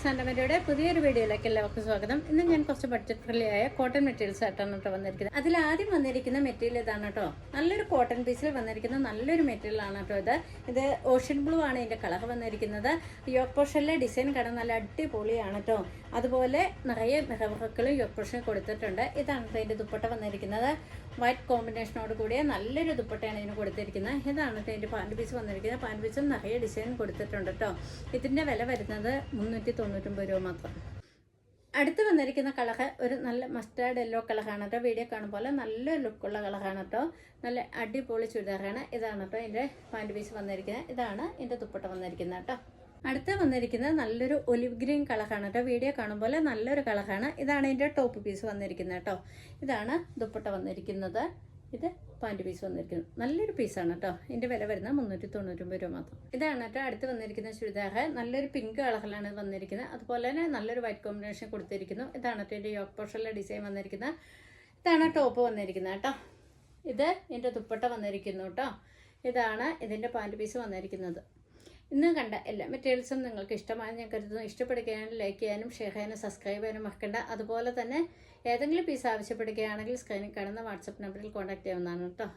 സാന്റമരിയുടെ പുതിയൊരു വീഡിയോയിലേക്ക് എല്ലാവർക്കും സ്വാഗതം. ഇന്ന് ഞാൻ കുറച്ച് ബഡ്ജറ്റ് ഫ്രണ്ട്ലി ആയ കോട്ടൺ മെറ്റീരിയൽസ് ആയിട്ടാണ് കേട്ടോ വന്നിരിക്കുന്നത്. അതിൽ ആദ്യം വന്നിരിക്കുന്ന മെറ്റീരിയൽ ഇതാണ് കേട്ടോ. നല്ലൊരു കോട്ടൺ പീസിൽ വന്നിരിക്കുന്ന നല്ലൊരു മെറ്റീരിയൽ ആണ് കേട്ടോ. ഇത് ഓഷ്യൻ ബ്ലൂ ആണ് ഇതിന്റെ കളർ വന്നിരിക്കുന്നത്. യോക്ക് പോർഷനിലെ ഡിസൈൻ കാണാൻ നല്ല അടിപൊളിയാണ് കേട്ടോ. അതുപോലെ നിറയെ മിറവറുകളും യോക്ക് പോർഷനിൽ കൊടുത്തിട്ടുണ്ട്. ഇതാണ് ഇതിന്റെ ദുപ്പട്ട വന്നിരിക്കുന്നത്. വൈറ്റ് കോമ്പിനേഷനോട് കൂടിയ നല്ലൊരു ദുപ്പട്ടയാണ് ഇതിന് കൊടുത്തിരിക്കുന്നത്. ഇതാണ് ഇതിന്റെ പാൻറ് പീസ് വന്നിരിക്കുന്നത്. പാൻറ് പീസും നിറയെ ഡിസൈൻ കൊടുത്തിട്ടുണ്ട് കേട്ടോ. ഇതിന്റെ വില വരുന്നത് 399 രൂപ മാത്രം. അടുത്ത് വന്നിരിക്കുന്ന കളർ ഒരു നല്ല മസ്റ്റാർഡ് യെല്ലോ കളറാണ് കേട്ടോ. വീഡിയോ കാണുമ്പോൾ നല്ല ലുക്കുള്ള കളറാണ് കേട്ടോ. നല്ല അടിപൊളി ചുരിദാറാണ്. ഇതാണ് കേട്ടോ ഇതിൻ്റെ പാൻറ് പീസ് വന്നിരിക്കുന്നത്. ഇതാണ് ഇതിൻ്റെ ദുപ്പട്ട വന്നിരിക്കുന്നത് കേട്ടോ. അടുത്ത് വന്നിരിക്കുന്നത് നല്ലൊരു ഒലിവ് ഗ്രീൻ കളറാണ് കേട്ടോ. വീഡിയോ കാണുമ്പോൾ നല്ലൊരു കളറാണ്. ഇതാണ് ഇതിൻ്റെ ടോപ്പ് പീസ് വന്നിരിക്കുന്നത് കേട്ടോ. ഇതാണ് ദുപ്പട്ട വന്നിരിക്കുന്നത്. ഇത് പാൻറ് പീസ് വന്നിരിക്കുന്നത്. നല്ലൊരു പീസാണ് കേട്ടോ. ഇതിൻ്റെ വില വരുന്നത് 399 രൂപ മാത്രം. ഇതാണ് കേട്ടോ അടുത്ത് വന്നിരിക്കുന്ന ചുരിദാർ. നല്ലൊരു പിങ്ക് കളറിലാണ് വന്നിരിക്കുന്നത്. അതുപോലെ തന്നെ നല്ലൊരു വൈറ്റ് കോമ്പിനേഷൻ കൊടുത്തിരിക്കുന്നു. ഇതാണ് കേട്ടോ ഇതിൻ്റെ യോക്ക് പോർഷനിലെ ഡിസൈൻ വന്നിരിക്കുന്നത്. ഇതാണ് ടോപ്പ് വന്നിരിക്കുന്നത് കേട്ടോ. ഇത് ഇതിൻ്റെ ദുപ്പട്ട വന്നിരിക്കുന്നു കേട്ടോ. ഇതാണ് ഇതിൻ്റെ പാൻറ് പീസ് വന്നിരിക്കുന്നത്. ഇന്ന് കണ്ട എല്ലാ മെറ്റീരിയൽസും നിങ്ങൾക്ക് ഇഷ്ടമായി ഞാൻ കരുതുന്നു. ഇഷ്ടപ്പെടുകയാണെങ്കിൽ ലൈക്ക് ചെയ്യാനും ഷെയർ ചെയ്യാനും സബ്സ്ക്രൈബ് ചെയ്യാനും മറക്കണ്ട. അതുപോലെ തന്നെ ഏതെങ്കിലും പീസ് ആവശ്യപ്പെടുകയാണെങ്കിൽ സ്ക്രീനിൽ കാണുന്ന വാട്സപ്പ് നമ്പറിൽ കോൺടാക്ട് ചെയ്യാവുന്നതാണ് കേട്ടോ.